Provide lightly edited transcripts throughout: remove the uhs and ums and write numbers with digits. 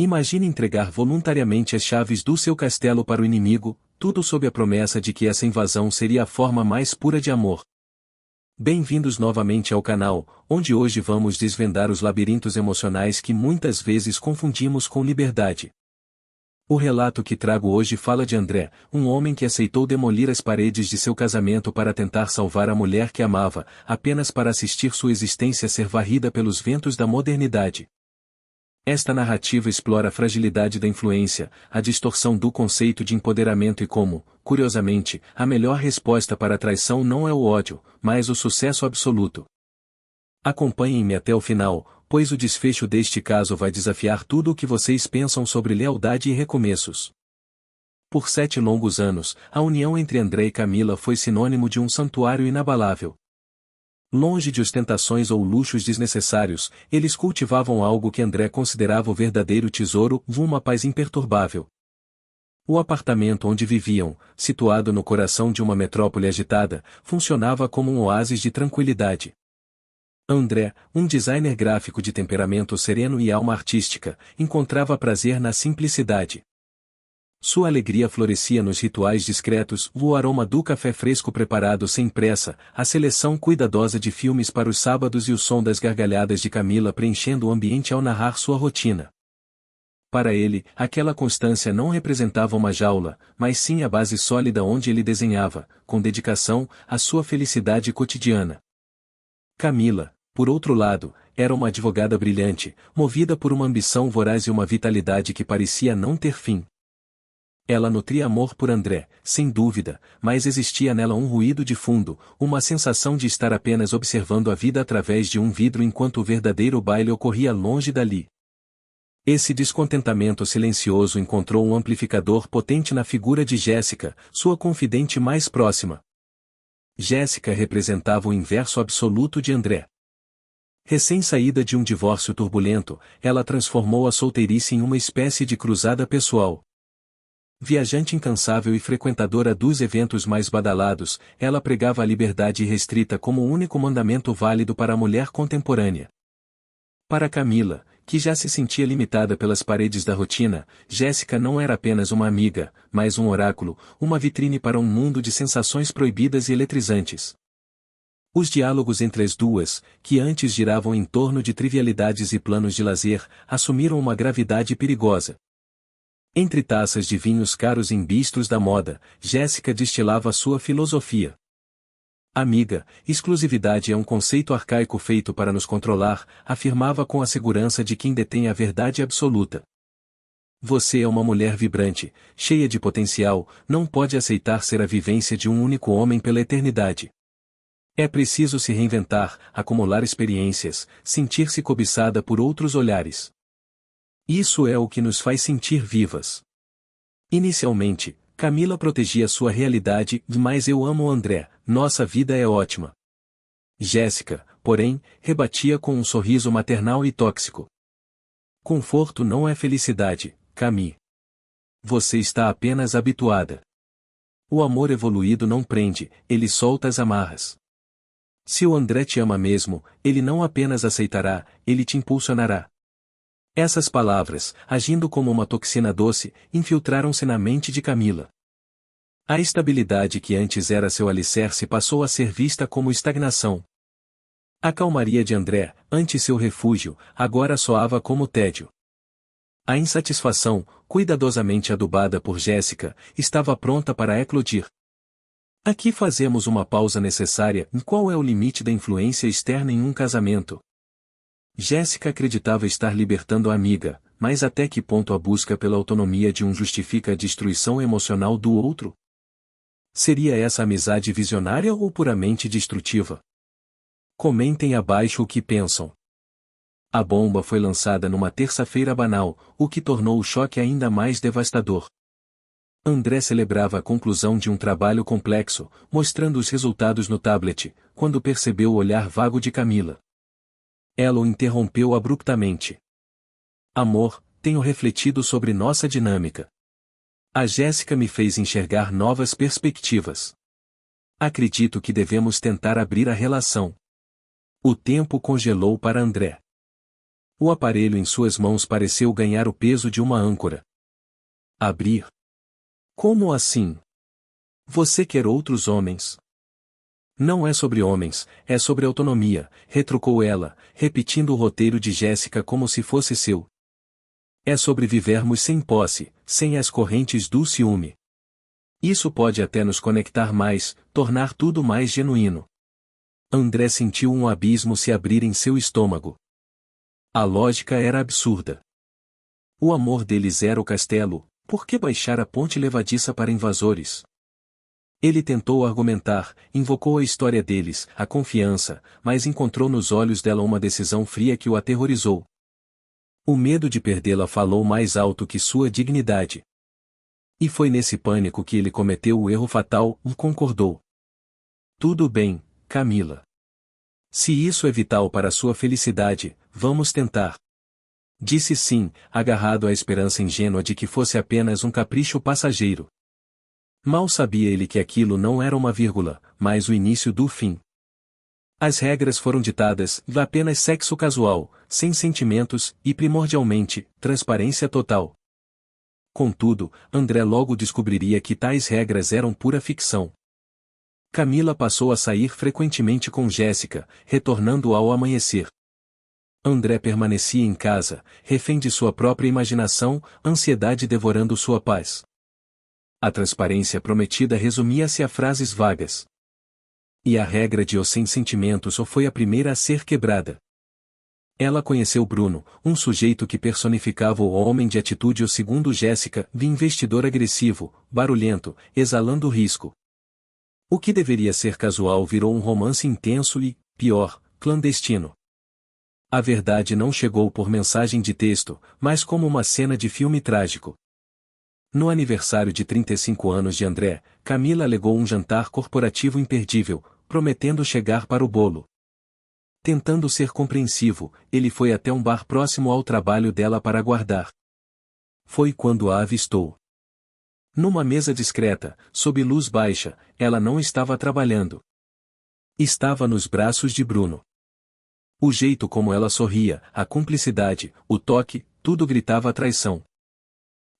Imagine entregar voluntariamente as chaves do seu castelo para o inimigo, tudo sob a promessa de que essa invasão seria a forma mais pura de amor. Bem-vindos novamente ao canal, onde hoje vamos desvendar os labirintos emocionais que muitas vezes confundimos com liberdade. O relato que trago hoje fala de André, um homem que aceitou demolir as paredes de seu casamento para tentar salvar a mulher que amava, apenas para assistir sua existência ser varrida pelos ventos da modernidade. Esta narrativa explora a fragilidade da influência, a distorção do conceito de empoderamento e como, curiosamente, a melhor resposta para a traição não é o ódio, mas o sucesso absoluto. Acompanhem-me até o final, pois o desfecho deste caso vai desafiar tudo o que vocês pensam sobre lealdade e recomeços. Por 7 longos anos, a união entre André e Camila foi sinônimo de um santuário inabalável. Longe de ostentações ou luxos desnecessários, eles cultivavam algo que André considerava o verdadeiro tesouro, uma paz imperturbável. O apartamento onde viviam, situado no coração de uma metrópole agitada, funcionava como um oásis de tranquilidade. André, um designer gráfico de temperamento sereno e alma artística, encontrava prazer na simplicidade. Sua alegria florescia nos rituais discretos, o aroma do café fresco preparado sem pressa, a seleção cuidadosa de filmes para os sábados e o som das gargalhadas de Camila preenchendo o ambiente ao narrar sua rotina. Para ele, aquela constância não representava uma jaula, mas sim a base sólida onde ele desenhava, com dedicação, a sua felicidade cotidiana. Camila, por outro lado, era uma advogada brilhante, movida por uma ambição voraz e uma vitalidade que parecia não ter fim. Ela nutria amor por André, sem dúvida, mas existia nela um ruído de fundo, uma sensação de estar apenas observando a vida através de um vidro enquanto o verdadeiro baile ocorria longe dali. Esse descontentamento silencioso encontrou um amplificador potente na figura de Jéssica, sua confidente mais próxima. Jéssica representava o inverso absoluto de André. Recém-saída de um divórcio turbulento, ela transformou a solteirice em uma espécie de cruzada pessoal. Viajante incansável e frequentadora dos eventos mais badalados, ela pregava a liberdade irrestrita como o único mandamento válido para a mulher contemporânea. Para Camila, que já se sentia limitada pelas paredes da rotina, Jéssica não era apenas uma amiga, mas um oráculo, uma vitrine para um mundo de sensações proibidas e eletrizantes. Os diálogos entre as duas, que antes giravam em torno de trivialidades e planos de lazer, assumiram uma gravidade perigosa. Entre taças de vinhos caros em bistros da moda, Jéssica destilava sua filosofia. Amiga, exclusividade é um conceito arcaico feito para nos controlar, afirmava com a segurança de quem detém a verdade absoluta. Você é uma mulher vibrante, cheia de potencial, não pode aceitar ser a vivência de um único homem pela eternidade. É preciso se reinventar, acumular experiências, sentir-se cobiçada por outros olhares. Isso é o que nos faz sentir vivas. Inicialmente, Camila protegia sua realidade, mas eu amo André, nossa vida é ótima. Jéssica, porém, rebatia com um sorriso maternal e tóxico. Conforto não é felicidade, Cami. Você está apenas habituada. O amor evoluído não prende, ele solta as amarras. Se o André te ama mesmo, ele não apenas aceitará, ele te impulsionará. Essas palavras, agindo como uma toxina doce, infiltraram-se na mente de Camila. A estabilidade que antes era seu alicerce passou a ser vista como estagnação. A calmaria de André, antes seu refúgio, agora soava como tédio. A insatisfação, cuidadosamente adubada por Jéssica, estava pronta para eclodir. Aqui fazemos uma pausa necessária. Qual é o limite da influência externa em um casamento? Jéssica acreditava estar libertando a amiga, mas até que ponto a busca pela autonomia de um justifica a destruição emocional do outro? Seria essa amizade visionária ou puramente destrutiva? Comentem abaixo o que pensam. A bomba foi lançada numa terça-feira banal, o que tornou o choque ainda mais devastador. André celebrava a conclusão de um trabalho complexo, mostrando os resultados no tablet, quando percebeu o olhar vago de Camila. Ela o interrompeu abruptamente. Amor, tenho refletido sobre nossa dinâmica. A Jéssica me fez enxergar novas perspectivas. Acredito que devemos tentar abrir a relação. O tempo congelou para André. O aparelho em suas mãos pareceu ganhar o peso de uma âncora. Abrir? Como assim? Você quer outros homens? Não é sobre homens, é sobre autonomia, retrucou ela, repetindo o roteiro de Jéssica como se fosse seu. É sobre vivermos sem posse, sem as correntes do ciúme. Isso pode até nos conectar mais, tornar tudo mais genuíno. André sentiu um abismo se abrir em seu estômago. A lógica era absurda. O amor deles era o castelo, por que baixar a ponte levadiça para invasores? Ele tentou argumentar, invocou a história deles, a confiança, mas encontrou nos olhos dela uma decisão fria que o aterrorizou. O medo de perdê-la falou mais alto que sua dignidade. E foi nesse pânico que ele cometeu o erro fatal, concordou. Tudo bem, Camila. Se isso é vital para sua felicidade, vamos tentar. Disse sim, agarrado à esperança ingênua de que fosse apenas um capricho passageiro. Mal sabia ele que aquilo não era uma vírgula, mas o início do fim. As regras foram ditadas, apenas sexo casual, sem sentimentos, e primordialmente, transparência total. Contudo, André logo descobriria que tais regras eram pura ficção. Camila passou a sair frequentemente com Jéssica, retornando ao amanhecer. André permanecia em casa, refém de sua própria imaginação, ansiedade devorando sua paz. A transparência prometida resumia-se a frases vagas. E a regra de o sem sentimentos só foi a primeira a ser quebrada. Ela conheceu Bruno, um sujeito que personificava o homem de atitude, ou segundo Jéssica, de investidor agressivo, barulhento, exalando risco. O que deveria ser casual virou um romance intenso e, pior, clandestino. A verdade não chegou por mensagem de texto, mas como uma cena de filme trágico. No aniversário de 35 anos de André, Camila alegou um jantar corporativo imperdível, prometendo chegar para o bolo. Tentando ser compreensivo, ele foi até um bar próximo ao trabalho dela para aguardar. Foi quando a avistou. Numa mesa discreta, sob luz baixa, ela não estava trabalhando. Estava nos braços de Bruno. O jeito como ela sorria, a cumplicidade, o toque, tudo gritava traição.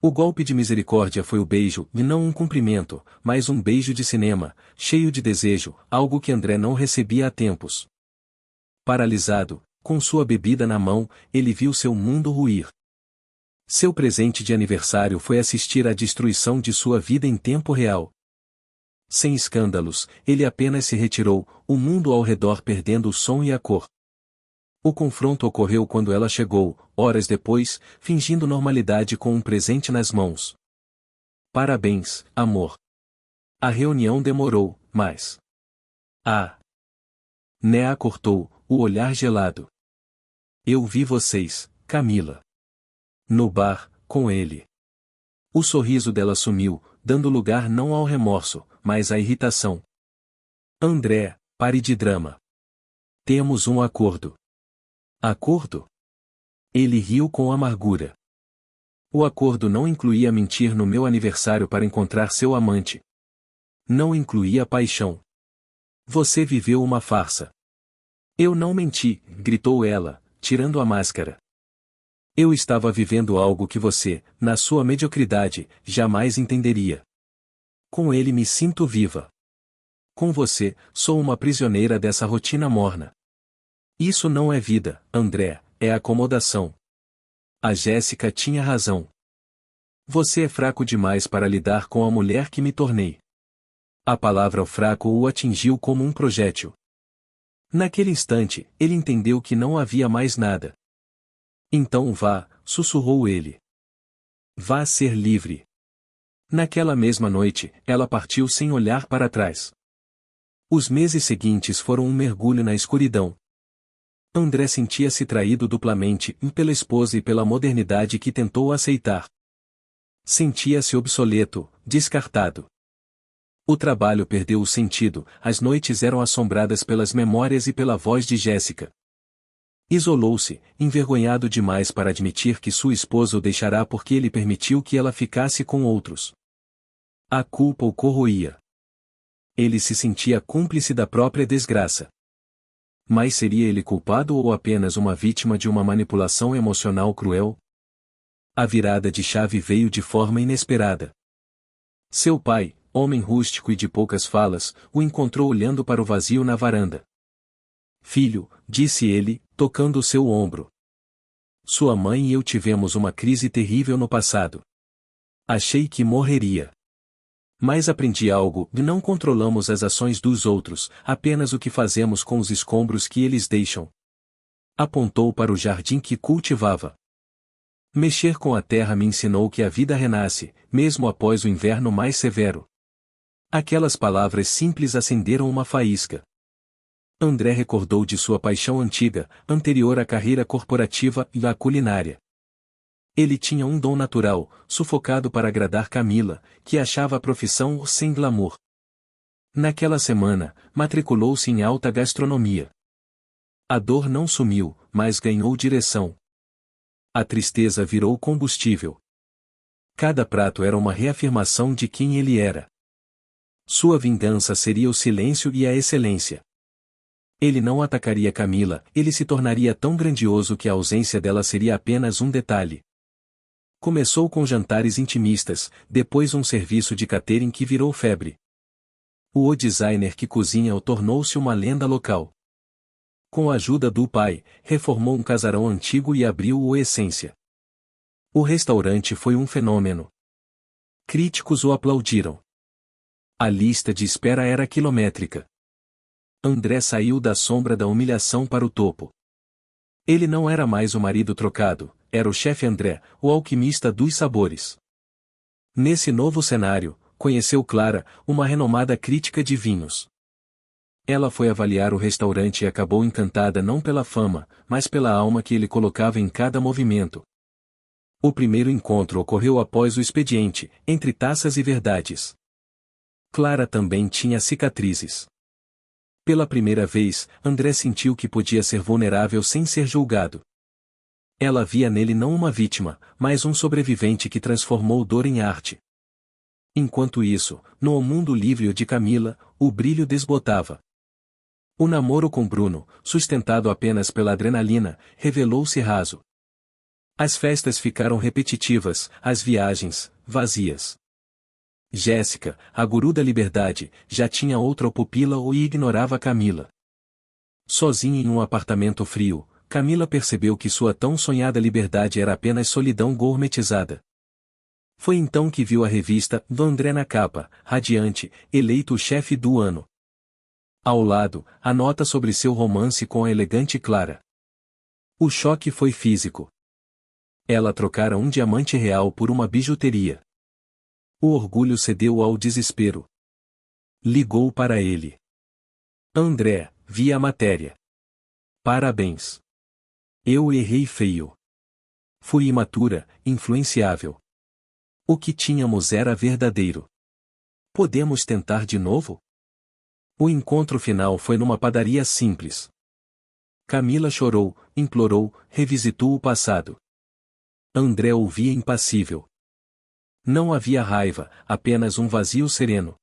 O golpe de misericórdia foi o beijo, e não um cumprimento, mas um beijo de cinema, cheio de desejo, algo que André não recebia há tempos. Paralisado, com sua bebida na mão, ele viu seu mundo ruir. Seu presente de aniversário foi assistir à destruição de sua vida em tempo real. Sem escândalos, ele apenas se retirou, o mundo ao redor perdendo o som e a cor. O confronto ocorreu quando ela chegou, horas depois, fingindo normalidade com um presente nas mãos. Parabéns, amor. A reunião demorou, mas... Nea cortou, o olhar gelado. Eu vi vocês, Camila. No bar, com ele. O sorriso dela sumiu, dando lugar não ao remorso, mas à irritação. André, pare de drama. Temos um acordo. Acordo? Ele riu com amargura. O acordo não incluía mentir no meu aniversário para encontrar seu amante. Não incluía paixão. Você viveu uma farsa. Eu não menti, gritou ela, tirando a máscara. Eu estava vivendo algo que você, na sua mediocridade, jamais entenderia. Com ele me sinto viva. Com você, sou uma prisioneira dessa rotina morna. Isso não é vida, André, é acomodação. A Jéssica tinha razão. Você é fraco demais para lidar com a mulher que me tornei. A palavra fraco o atingiu como um projétil. Naquele instante, ele entendeu que não havia mais nada. Então vá, sussurrou ele. Vá ser livre. Naquela mesma noite, ela partiu sem olhar para trás. Os meses seguintes foram um mergulho na escuridão. André sentia-se traído duplamente, pela esposa e pela modernidade que tentou aceitar. Sentia-se obsoleto, descartado. O trabalho perdeu o sentido, as noites eram assombradas pelas memórias e pela voz de Jéssica. Isolou-se, envergonhado demais para admitir que sua esposa o deixará porque ele permitiu que ela ficasse com outros. A culpa o corroía. Ele se sentia cúmplice da própria desgraça. Mas seria ele culpado ou apenas uma vítima de uma manipulação emocional cruel? A virada de chave veio de forma inesperada. Seu pai, homem rústico e de poucas falas, o encontrou olhando para o vazio na varanda. Filho, disse ele, tocando seu ombro. Sua mãe e eu tivemos uma crise terrível no passado. Achei que morreria. Mas aprendi algo: não controlamos as ações dos outros, apenas o que fazemos com os escombros que eles deixam. Apontou para o jardim que cultivava. Mexer com a terra me ensinou que a vida renasce, mesmo após o inverno mais severo. Aquelas palavras simples acenderam uma faísca. André recordou de sua paixão antiga, anterior à carreira corporativa e à culinária. Ele tinha um dom natural, sufocado para agradar Camila, que achava a profissão sem glamour. Naquela semana, matriculou-se em alta gastronomia. A dor não sumiu, mas ganhou direção. A tristeza virou combustível. Cada prato era uma reafirmação de quem ele era. Sua vingança seria o silêncio e a excelência. Ele não atacaria Camila, ele se tornaria tão grandioso que a ausência dela seria apenas um detalhe. Começou com jantares intimistas, depois um serviço de catering que virou febre. O designer que cozinha tornou-se uma lenda local. Com a ajuda do pai, reformou um casarão antigo e abriu o Essência. O restaurante foi um fenômeno. Críticos o aplaudiram. A lista de espera era quilométrica. André saiu da sombra da humilhação para o topo. Ele não era mais o marido trocado, era o chefe André, o alquimista dos sabores. Nesse novo cenário, conheceu Clara, uma renomada crítica de vinhos. Ela foi avaliar o restaurante e acabou encantada não pela fama, mas pela alma que ele colocava em cada movimento. O primeiro encontro ocorreu após o expediente, entre taças e verdades. Clara também tinha cicatrizes. Pela primeira vez, André sentiu que podia ser vulnerável sem ser julgado. Ela via nele não uma vítima, mas um sobrevivente que transformou dor em arte. Enquanto isso, no mundo livre de Camila, o brilho desbotava. O namoro com Bruno, sustentado apenas pela adrenalina, revelou-se raso. As festas ficaram repetitivas, as viagens, vazias. Jéssica, a guru da liberdade, já tinha outra pupila e ignorava Camila. Sozinha em um apartamento frio, Camila percebeu que sua tão sonhada liberdade era apenas solidão gourmetizada. Foi então que viu a revista do André na capa, radiante, eleito o chefe do ano. Ao lado, a nota sobre seu romance com a elegante Clara. O choque foi físico. Ela trocara um diamante real por uma bijuteria. O orgulho cedeu ao desespero. Ligou para ele. André, vi a matéria. Parabéns. Eu errei feio. Fui imatura, influenciável. O que tínhamos era verdadeiro. Podemos tentar de novo? O encontro final foi numa padaria simples. Camila chorou, implorou, revisitou o passado. André ouvia impassível. Não havia raiva, apenas um vazio sereno.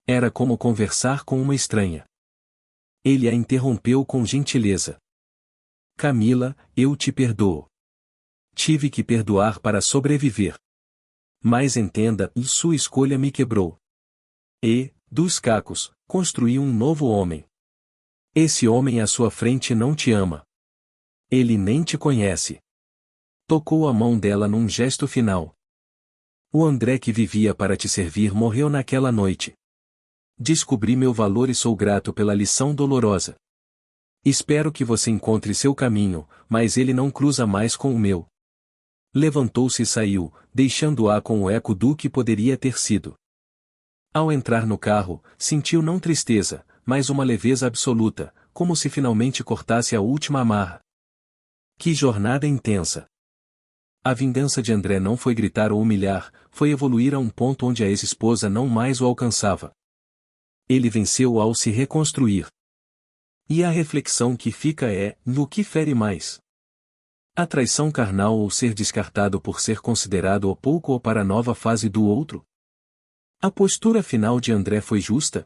Era como conversar com uma estranha. Ele a interrompeu com gentileza. Camila, eu te perdoo. Tive que perdoar para sobreviver. Mas entenda, sua escolha me quebrou. E, dos cacos, construí um novo homem. Esse homem à sua frente não te ama. Ele nem te conhece. Tocou a mão dela num gesto final. O André que vivia para te servir morreu naquela noite. Descobri meu valor e sou grato pela lição dolorosa. Espero que você encontre seu caminho, mas ele não cruza mais com o meu. Levantou-se e saiu, deixando-a com o eco do que poderia ter sido. Ao entrar no carro, sentiu não tristeza, mas uma leveza absoluta, como se finalmente cortasse a última amarra. Que jornada intensa! A vingança de André não foi gritar ou humilhar, foi evoluir a um ponto onde a ex-esposa não mais o alcançava. Ele venceu ao se reconstruir. E a reflexão que fica é: no que fere mais? A traição carnal ou ser descartado por ser considerado o pouco ou para a nova fase do outro? A postura final de André foi justa?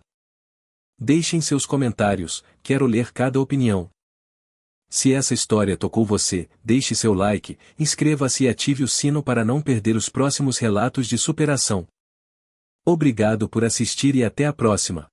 Deixem seus comentários, quero ler cada opinião. Se essa história tocou você, deixe seu like, inscreva-se e ative o sino para não perder os próximos relatos de superação. Obrigado por assistir e até a próxima.